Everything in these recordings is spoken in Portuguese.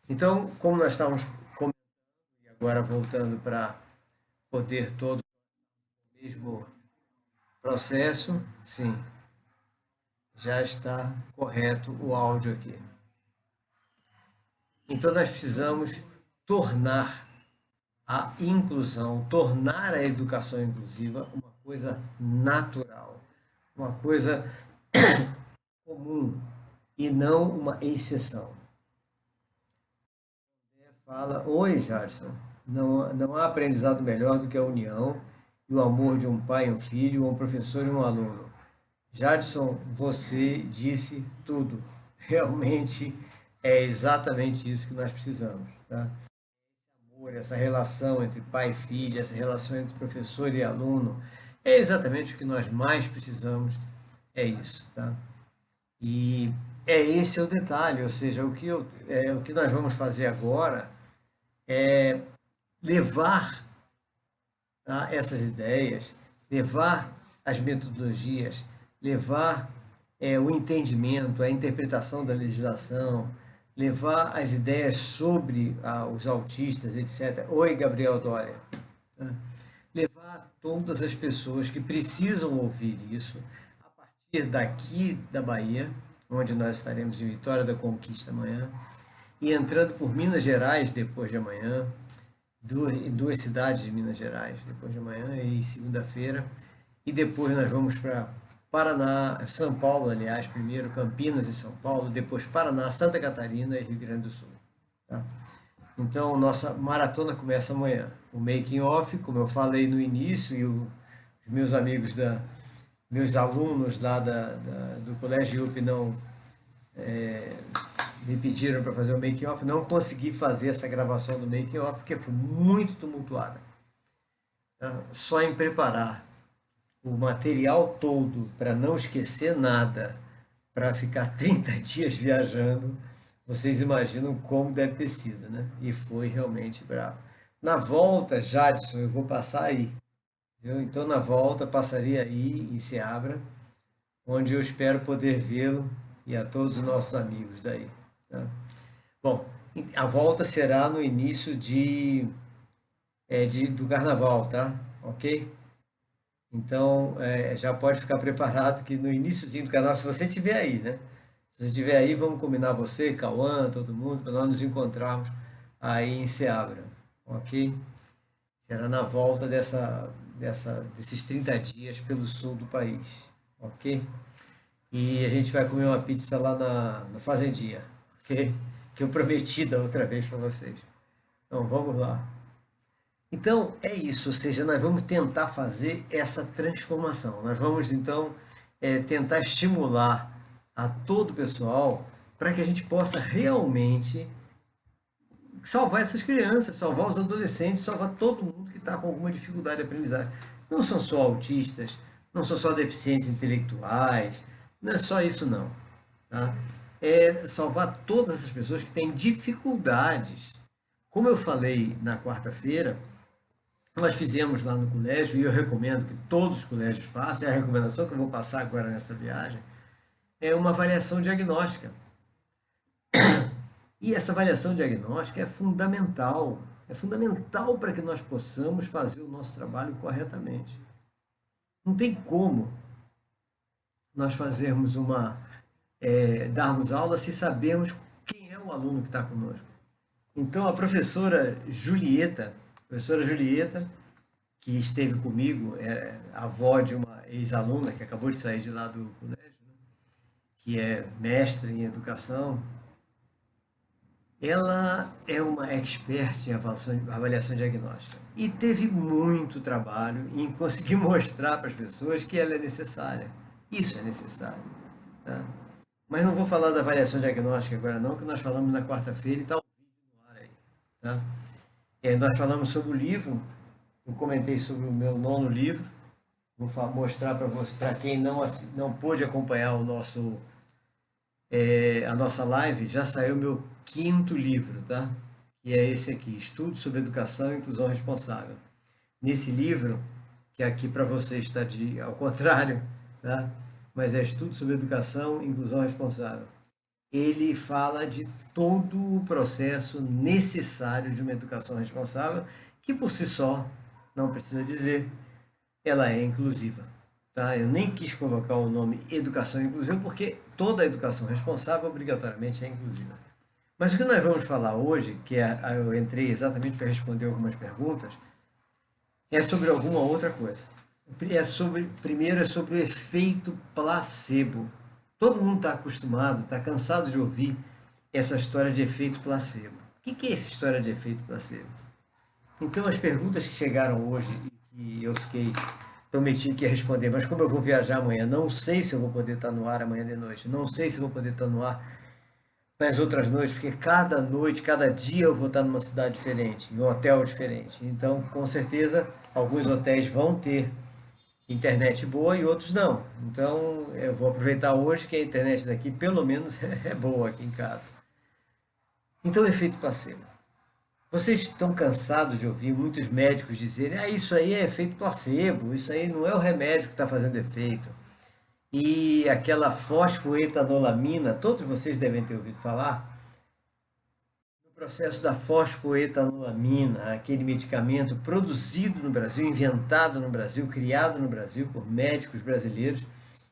Então, como nós estávamos comentando, e agora voltando para poder todo o mesmo processo, sim, já está correto o áudio aqui. Então, nós precisamos tornar a inclusão, tornar a educação inclusiva uma coisa natural, uma coisa comum e não uma exceção. Fala, oi, Jadson. Não há aprendizado melhor do que a união e o amor de um pai e um filho, um professor e um aluno. Jadson, você disse tudo. Realmente é exatamente isso que nós precisamos, tá? Amor, essa relação entre pai e filho, essa relação entre professor e aluno, é exatamente o que nós mais precisamos, é isso, tá? E esse é o detalhe, ou seja, o que nós vamos fazer agora é levar, tá, essas ideias, levar as metodologias, levar o entendimento, a interpretação da legislação, levar as ideias sobre os autistas, etc. Oi, Gabriel Dória. Tá? Levar a todas as pessoas que precisam ouvir isso, a partir daqui da Bahia, onde nós estaremos em Vitória da Conquista amanhã, e entrando por Minas Gerais depois de amanhã, duas cidades de Minas Gerais depois de amanhã e segunda-feira, e depois nós vamos para Paraná, São Paulo, aliás, primeiro Campinas e São Paulo, depois Paraná, Santa Catarina e Rio Grande do Sul. Tá? Então, nossa maratona começa amanhã. O making off, como eu falei no início, e os meus amigos, meus alunos lá do Colégio UP não me pediram para fazer o making off, não consegui fazer essa gravação do making off porque foi muito tumultuada. Só em preparar o material todo para não esquecer nada, para ficar 30 dias viajando, vocês imaginam como deve ter sido, né? E foi realmente bravo. Na volta, Jadson, eu vou passar aí. Viu? Então, na volta, passaria aí em Seabra, onde eu espero poder vê-lo e a todos os nossos amigos daí. Tá? Bom, a volta será no início do carnaval, tá? Ok? Então, já pode ficar preparado que no iníciozinho do canal, se você estiver aí, né? Se você estiver aí, vamos combinar você, Cauã, todo mundo, para nós nos encontrarmos aí em Seabra, ok? Será na volta desses 30 dias pelo sul do país, ok? E a gente vai comer uma pizza lá na Fazendinha, ok? Que eu prometi da outra vez para vocês. Então, vamos lá. Então, é isso, ou seja, nós vamos tentar fazer essa transformação. Nós vamos, então, tentar estimular a todo o pessoal para que a gente possa realmente salvar essas crianças, salvar os adolescentes, salvar todo mundo que está com alguma dificuldade de aprendizagem. Não são só autistas, não são só deficientes intelectuais, não é só isso não. Tá? É salvar todas essas pessoas que têm dificuldades. Como eu falei na quarta-feira, nós fizemos lá no colégio, e eu recomendo que todos os colégios façam, é a recomendação que eu vou passar agora nessa viagem, é uma avaliação diagnóstica. E essa avaliação diagnóstica é fundamental para que nós possamos fazer o nosso trabalho corretamente. Não tem como nós fazermos darmos aula se sabemos quem é o aluno que está conosco. Então, a professora Julieta, que esteve comigo, é a avó de uma ex-aluna que acabou de sair de lá do colégio, né, que é mestre em educação, ela é uma expert em avaliação diagnóstica e teve muito trabalho em conseguir mostrar para as pessoas que ela é necessária. Isso é necessário. Tá? Mas não vou falar da avaliação diagnóstica agora não, que nós falamos na quarta-feira e está o vídeo no ar aí. Tá? Nós falamos sobre o livro, eu comentei sobre o meu nono livro, vou mostrar para você, para quem não pôde acompanhar a nossa live, já saiu meu quinto livro, tá? Que é esse aqui, Estudo sobre Educação e Inclusão Responsável. Nesse livro, que aqui para você está ao contrário, tá? Mas é Estudo sobre Educação e Inclusão Responsável. ele fala de todo o processo necessário de uma educação responsável, que por si só, não precisa dizer, ela é inclusiva. Tá? Eu nem quis colocar o nome educação inclusiva, porque toda educação responsável obrigatoriamente é inclusiva. Mas o que nós vamos falar hoje, eu entrei exatamente para responder algumas perguntas, é sobre alguma outra coisa. Primeiro é sobre o efeito placebo. Todo mundo está acostumado, está cansado de ouvir essa história de efeito placebo. O que é essa história de efeito placebo? Então, as perguntas que chegaram hoje e que eu prometi que ia responder, mas como eu vou viajar amanhã, não sei se eu vou poder estar no ar amanhã de noite, não sei se eu vou poder estar no ar nas outras noites, porque cada noite, cada dia eu vou estar numa cidade diferente, em um hotel diferente. Então, com certeza, alguns hotéis vão ter internet boa e outros não. Então, eu vou aproveitar hoje que a internet daqui, pelo menos, é boa aqui em casa. Então, efeito placebo. Vocês estão cansados de ouvir muitos médicos dizerem: isso aí é efeito placebo, isso aí não é o remédio que está fazendo efeito. E aquela fosfoetanolamina, todos vocês devem ter ouvido falar, no processo da fosfoetanolamina, aquele medicamento produzido no Brasil, inventado no Brasil, criado no Brasil por médicos brasileiros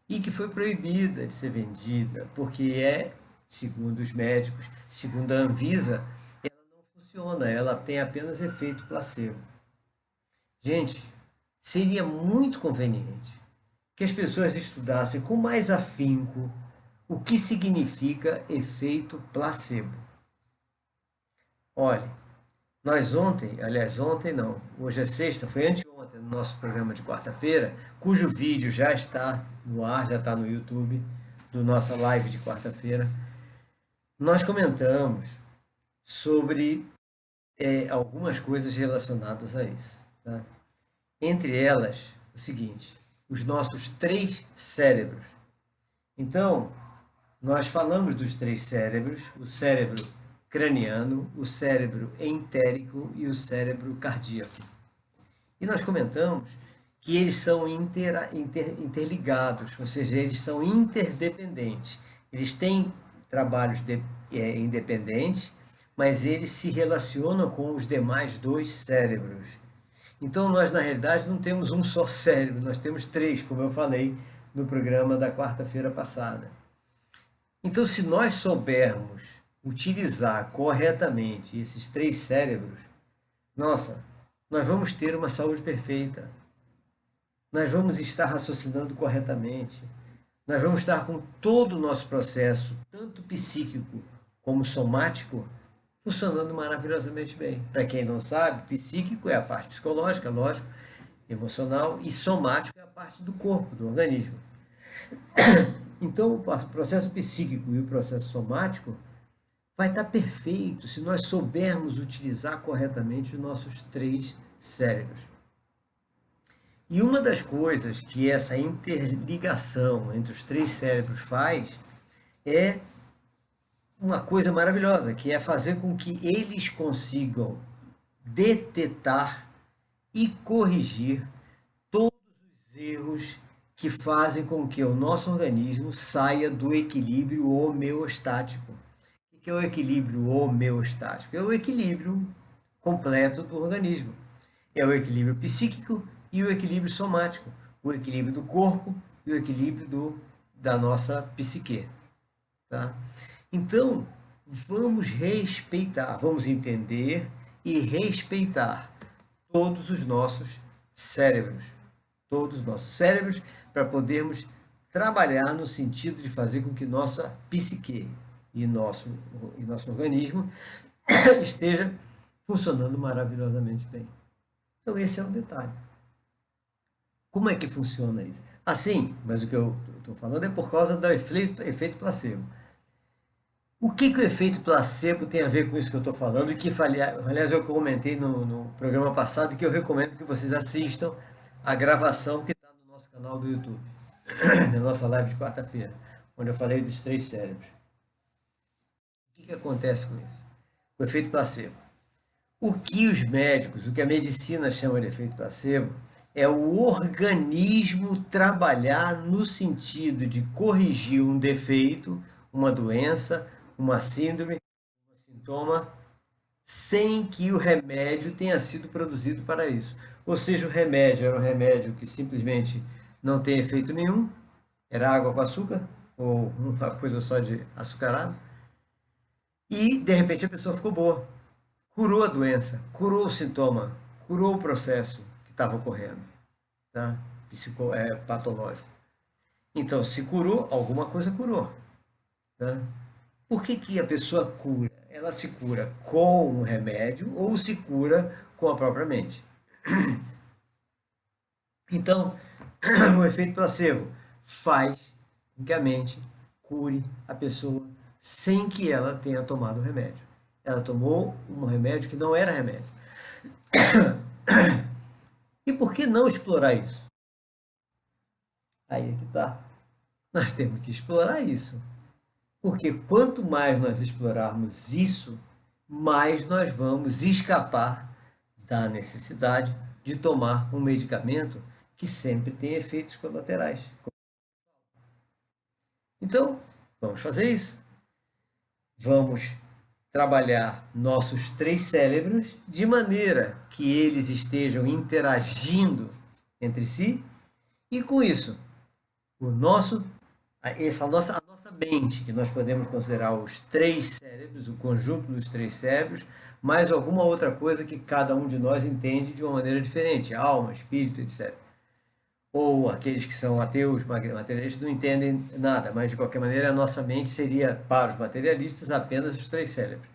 e que foi proibida de ser vendida, porque segundo os médicos, segundo a Anvisa, ela não funciona, ela tem apenas efeito placebo. Gente, seria muito conveniente que as pessoas estudassem com mais afinco o que significa efeito placebo. Olha, nós ontem não, hoje é sexta, foi anteontem no nosso programa de quarta-feira, cujo vídeo já está no ar, já está no YouTube, do nossa live de quarta-feira, nós comentamos sobre algumas coisas relacionadas a isso. Tá? Entre elas, o seguinte: os nossos 3 cérebros. Então, nós falamos dos 3 cérebros: o cérebro craniano, o cérebro entérico e o cérebro cardíaco. E nós comentamos que eles são interligados, ou seja, eles são interdependentes. Eles têm trabalhos independentes, mas eles se relacionam com os demais 2 cérebros. Então, nós, na realidade, não temos um só cérebro, nós temos 3, como eu falei no programa da quarta-feira passada. Então, se nós soubermos utilizar corretamente esses 3 cérebros, nossa, nós vamos ter uma saúde perfeita. Nós vamos estar raciocinando corretamente. Nós vamos estar com todo o nosso processo, tanto psíquico como somático, funcionando maravilhosamente bem. Para quem não sabe, psíquico é a parte psicológica, lógico, emocional, e somático é a parte do corpo, do organismo. Então, o processo psíquico e o processo somático vai estar perfeito se nós soubermos utilizar corretamente os nossos 3 cérebros. E uma das coisas que essa interligação entre os 3 cérebros faz é uma coisa maravilhosa, que é fazer com que eles consigam detectar e corrigir todos os erros que fazem com que o nosso organismo saia do equilíbrio homeostático. O que é o equilíbrio homeostático? É o equilíbrio completo do organismo. É o equilíbrio psíquico e o equilíbrio somático, o equilíbrio do corpo e o equilíbrio da nossa psique. Tá? Então, vamos respeitar, vamos entender e respeitar todos os nossos cérebros. Todos os nossos cérebros, para podermos trabalhar no sentido de fazer com que nossa psique e nosso organismo esteja funcionando maravilhosamente bem. Então, esse é um detalhe. Como é que funciona isso? Assim, mas o que eu estou falando é por causa do efeito placebo. O que o efeito placebo tem a ver com isso que eu estou falando e que, aliás, eu comentei no programa passado e que eu recomendo que vocês assistam a gravação que está no nosso canal do YouTube, na nossa live de quarta-feira, onde eu falei dos 3 cérebros. O que acontece com isso? O efeito placebo. O que os médicos, o que a medicina chama de efeito placebo, é o organismo trabalhar no sentido de corrigir um defeito, uma doença, uma síndrome, um sintoma, sem que o remédio tenha sido produzido para isso. Ou seja, o remédio era um remédio que simplesmente não tem efeito nenhum, era água com açúcar, ou uma coisa só de açucarado, e de repente a pessoa ficou boa, curou a doença, curou o sintoma, curou o processo que estava ocorrendo, tá? Patológico. Então, se curou, alguma coisa curou, tá? Por que que a pessoa cura? Ela se cura com um remédio ou se cura com a própria mente. Então, o efeito placebo faz com que a mente cure a pessoa sem que ela tenha tomado o remédio. Ela tomou um remédio que não era remédio. E por que não explorar isso? Aí é que tá. Nós temos que explorar isso. Porque quanto mais nós explorarmos isso, mais nós vamos escapar da necessidade de tomar um medicamento que sempre tem efeitos colaterais. Então, vamos fazer isso. Vamos trabalhar nossos 3 cérebros de maneira que eles estejam interagindo entre si e com isso, a nossa mente, que nós podemos considerar os 3 cérebros, o conjunto dos 3 cérebros, mais alguma outra coisa que cada um de nós entende de uma maneira diferente, alma, espírito, etc. Ou aqueles que são ateus, materialistas, não entendem nada, mas de qualquer maneira a nossa mente seria, para os materialistas, apenas os 3 cérebros.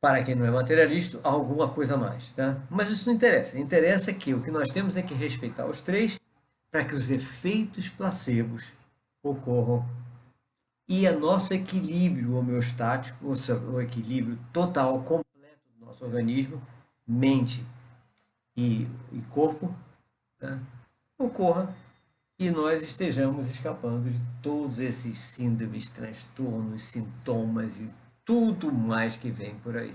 Para quem não é materialista, alguma coisa a mais, tá? Mas isso não interessa. Interessa que o que nós temos é que respeitar os 3 para que os efeitos placebos ocorram e o nosso equilíbrio homeostático, ou seja, o equilíbrio total, completo do nosso organismo, mente e corpo, tá? Ocorra e nós estejamos escapando de todos esses síndromes, transtornos, sintomas e tudo mais que vem por aí.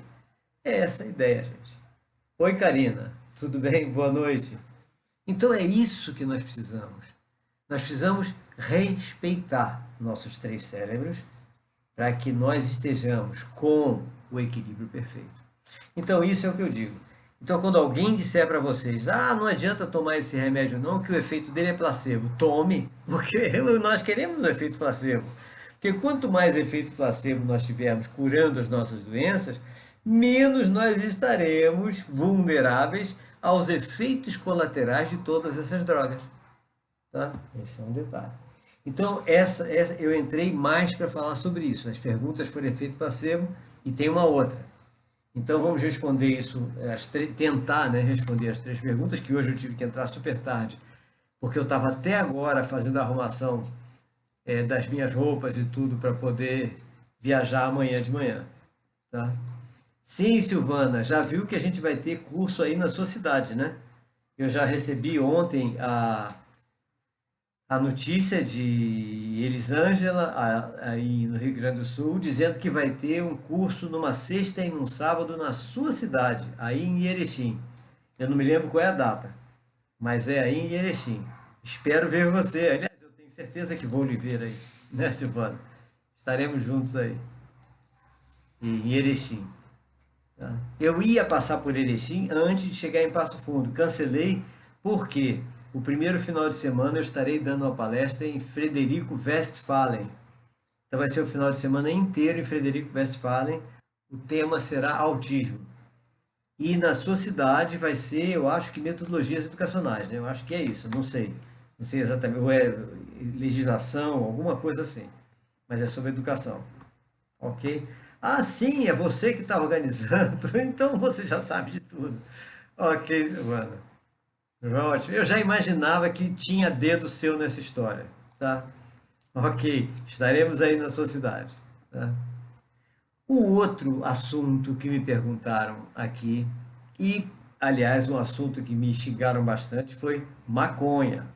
É essa a ideia, gente. Oi, Karina. Tudo bem? Boa noite. Então é isso que nós precisamos. Nós precisamos respeitar nossos 3 cérebros para que nós estejamos com o equilíbrio perfeito. Então isso é o que eu digo. Então quando alguém disser para vocês, não adianta tomar esse remédio não, que o efeito dele é placebo, tome, porque nós queremos o efeito placebo. Porque quanto mais efeito placebo nós tivermos curando as nossas doenças, menos nós estaremos vulneráveis aos efeitos colaterais de todas essas drogas. Tá? Esse é um detalhe. Então, eu entrei mais para falar sobre isso. As perguntas foram efeito placebo e tem uma outra. Então, vamos responder isso, tentar, né, responder as 3 perguntas, que hoje eu tive que entrar super tarde, porque eu estava até agora fazendo a arrumação das minhas roupas e tudo para poder viajar amanhã de manhã. Tá? Sim, Silvana, já viu que a gente vai ter curso aí na sua cidade, né? Eu já recebi ontem a notícia de Elisângela, aí no Rio Grande do Sul, dizendo que vai ter um curso numa sexta e num sábado na sua cidade, aí em Erechim. Eu não me lembro qual é a data, mas é aí em Erechim. Espero ver você. Aliás, eu tenho certeza que vou lhe ver aí, né, Silvana? Estaremos juntos aí, em Erechim. Tá? Eu ia passar por Erechim antes de chegar em Passo Fundo. Cancelei porque o primeiro final de semana eu estarei dando uma palestra em Frederico Westphalen. Então vai ser o final de semana inteiro em Frederico Westphalen. O tema será autismo. E na sua cidade vai ser, eu acho que metodologias educacionais, né? Eu acho que é isso, não sei. Não sei exatamente, ou é legislação, alguma coisa assim. Mas é sobre educação. Ok? Sim, é você que está organizando. Então você já sabe de tudo. Ok, Silvana. Ótimo. Eu já imaginava que tinha dedo seu nessa história, tá? Ok, estaremos aí na sua cidade, tá? O outro assunto que me perguntaram aqui, e aliás um assunto que me xingaram bastante, foi maconha.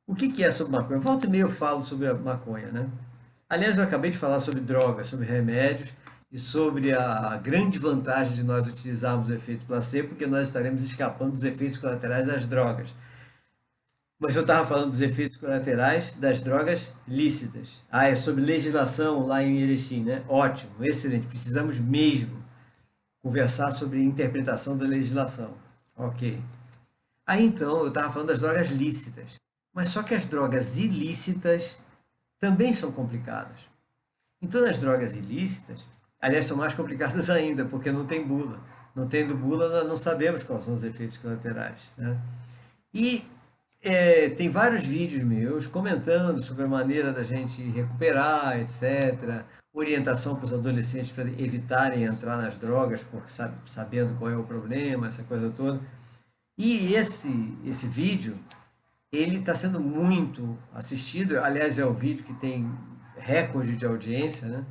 O que é sobre maconha? Volta e meia eu falo sobre a maconha, né? Aliás, eu acabei de falar sobre drogas, sobre remédios e sobre a grande vantagem de nós utilizarmos o efeito placebo, porque nós estaremos escapando dos efeitos colaterais das drogas. Mas eu estava falando dos efeitos colaterais das drogas lícitas. Ah, é sobre legislação lá em Erechim, né? Ótimo, excelente. Precisamos mesmo conversar sobre interpretação da legislação. Ok. Aí então, eu estava falando das drogas lícitas. Mas só que as drogas ilícitas também são complicadas. Então, as drogas ilícitas, aliás, são mais complicadas ainda, porque não tem bula. Não tendo bula, nós não sabemos quais são os efeitos colaterais, né? E tem vários vídeos meus comentando sobre a maneira da gente recuperar, etc. Orientação para os adolescentes para evitarem entrar nas drogas, porque sabendo qual é o problema, essa coisa toda. E esse vídeo, ele está sendo muito assistido. Aliás, é o vídeo que tem recorde de audiência, né?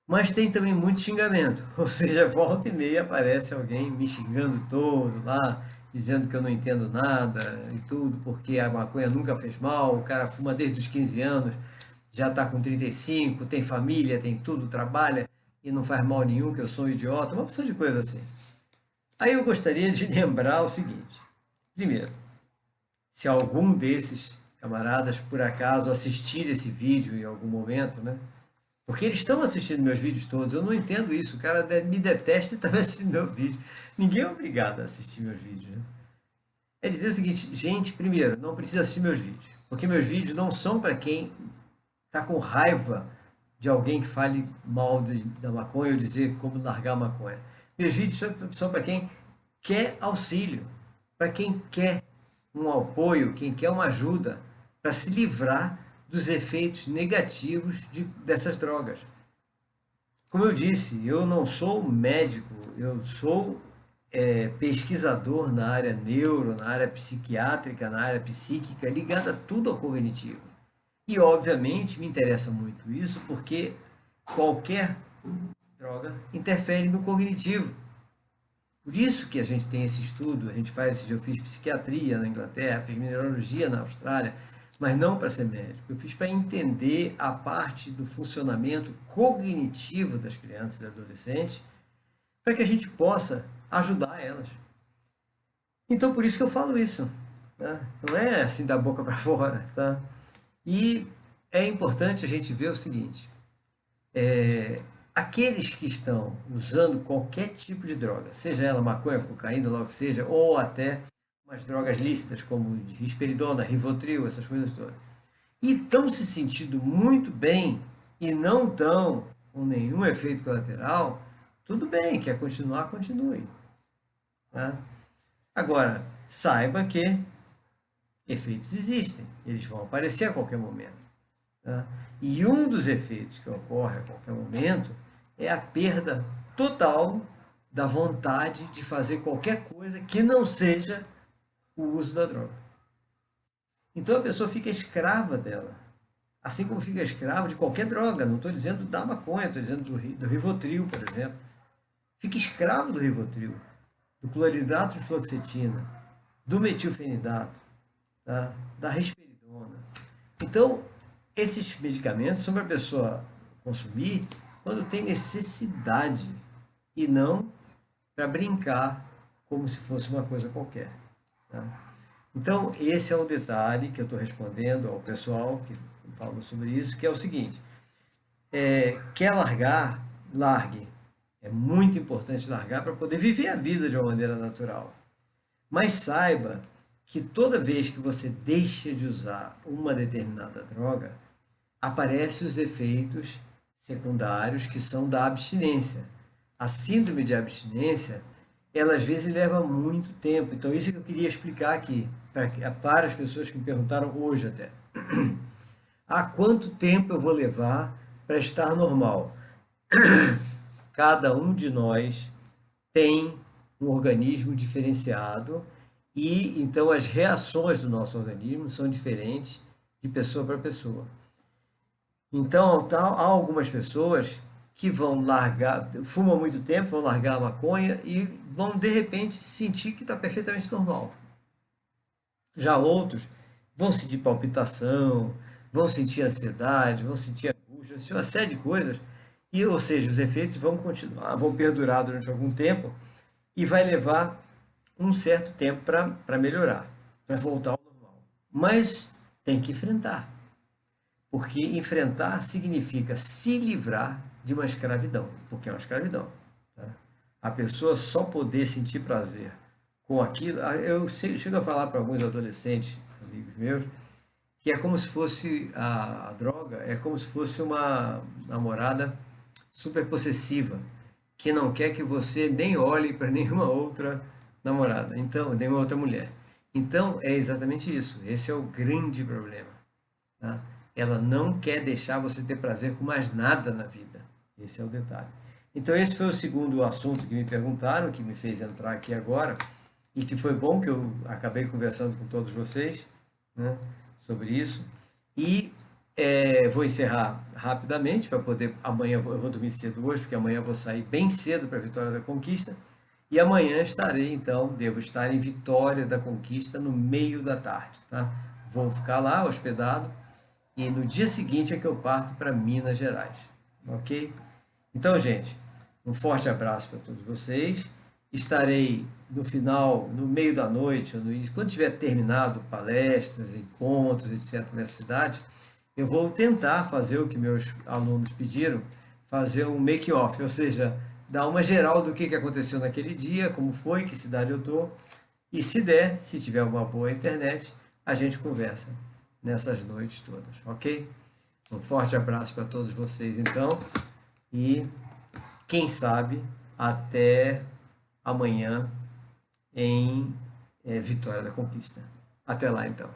Mas tem também muito xingamento, ou seja, volta e meia aparece alguém me xingando todo lá, dizendo que eu não entendo nada e tudo, porque a maconha nunca fez mal, o cara fuma desde os 15 anos, já está com 35, tem família, tem tudo, trabalha e não faz mal nenhum, que eu sou um idiota, uma opção de coisa assim. Aí eu gostaria de lembrar o seguinte: primeiro, se algum desses camaradas por acaso assistir esse vídeo em algum momento, né? Porque eles estão assistindo meus vídeos todos, eu não entendo isso. O cara me detesta e está assistindo meu vídeo. Ninguém é obrigado a assistir meus vídeos, né? É dizer o seguinte, gente, primeiro, não precisa assistir meus vídeos, porque meus vídeos não são para quem está com raiva de alguém que fale mal da maconha ou dizer como largar a maconha. Meus vídeos são para quem quer auxílio, para quem quer um apoio, quem quer uma ajuda para se livrar dos efeitos negativos dessas drogas. Como eu disse, eu não sou médico, eu sou pesquisador na área neuro, na área psiquiátrica, na área psíquica, ligada tudo ao cognitivo. E, obviamente, me interessa muito isso porque qualquer droga interfere no cognitivo. Por isso que a gente tem esse estudo, eu fiz psiquiatria na Inglaterra, fiz mineralogia na Austrália, mas não para ser médico. Eu fiz para entender a parte do funcionamento cognitivo das crianças e adolescentes, para que a gente possa ajudar elas. Então, por isso que eu falo isso, tá? Não é assim da boca para fora, tá? E é importante a gente ver o seguinte: aqueles que estão usando qualquer tipo de droga, seja ela maconha, cocaína, logo que seja, ou até umas drogas lícitas como risperidona, Rivotril, essas coisas todas, e estão se sentindo muito bem e não estão com nenhum efeito colateral, tudo bem, quer continuar, continue. Tá? Agora, saiba que efeitos existem, eles vão aparecer a qualquer momento. Tá? E um dos efeitos que ocorre a qualquer momento é a perda total da vontade de fazer qualquer coisa que não seja o uso da droga. Então a pessoa fica escrava dela, assim como fica escravo de qualquer droga. Não estou dizendo da maconha, estou dizendo do Rivotril, por exemplo. Fica escravo do Rivotril, do cloridrato de fluoxetina, do metilfenidato, tá? Da risperidona. Então, esses medicamentos são para a pessoa consumir quando tem necessidade e não para brincar como se fosse uma coisa qualquer. Tá? Então, esse é o detalhe que eu estou respondendo ao pessoal que falou sobre isso, que é o seguinte: quer largar? Largue. É muito importante largar para poder viver a vida de uma maneira natural. Mas saiba que toda vez que você deixa de usar uma determinada droga, aparecem os efeitos secundários que são da abstinência. A síndrome de abstinência, ela às vezes leva muito tempo. Então, isso que eu queria explicar aqui, para as pessoas que me perguntaram hoje até. Há quanto tempo eu vou levar para estar normal? Cada um de nós tem um organismo diferenciado e, então, as reações do nosso organismo são diferentes de pessoa para pessoa. Então, há algumas pessoas que vão largar, fumam muito tempo, vão largar a maconha e vão, de repente, sentir que está perfeitamente normal. Já outros vão sentir palpitação, vão sentir ansiedade, vão sentir angústia, vão sentir uma série de coisas, e, ou seja, os efeitos vão continuar, vão perdurar durante algum tempo e vai levar um certo tempo para melhorar, para voltar ao normal. Mas tem que enfrentar, porque enfrentar significa se livrar de uma escravidão, porque é uma escravidão. Tá? A pessoa só poder sentir prazer com aquilo. Eu chego a falar para alguns adolescentes, amigos meus, que é como se fosse a droga, é como se fosse uma namorada super possessiva, que não quer que você nem olhe para nenhuma outra namorada, então, nenhuma outra mulher. Então, é exatamente isso. Esse é o grande problema. Tá? Ela não quer deixar você ter prazer com mais nada na vida. Esse é o detalhe. Então, esse foi o segundo assunto que me perguntaram, que me fez entrar aqui agora, e que foi bom que eu acabei conversando com todos vocês, né, sobre isso. E vou encerrar rapidamente, para poder. Amanhã eu vou dormir cedo hoje, porque amanhã eu vou sair bem cedo para a Vitória da Conquista. E amanhã estarei, então, devo estar em Vitória da Conquista no meio da tarde. Tá? Vou ficar lá hospedado e no dia seguinte é que eu parto para Minas Gerais. Ok? Então, gente, um forte abraço para todos vocês. Estarei no final, no meio da noite, ou no início, quando tiver terminado palestras, encontros, etc., nessa cidade, eu vou tentar fazer o que meus alunos pediram, fazer um make-off, ou seja, dar uma geral do que aconteceu naquele dia, como foi, que cidade eu estou, e se der, se tiver uma boa internet, a gente conversa nessas noites todas, ok? Um forte abraço para todos vocês, então, e quem sabe até amanhã em Vitória da Conquista. Até lá, então.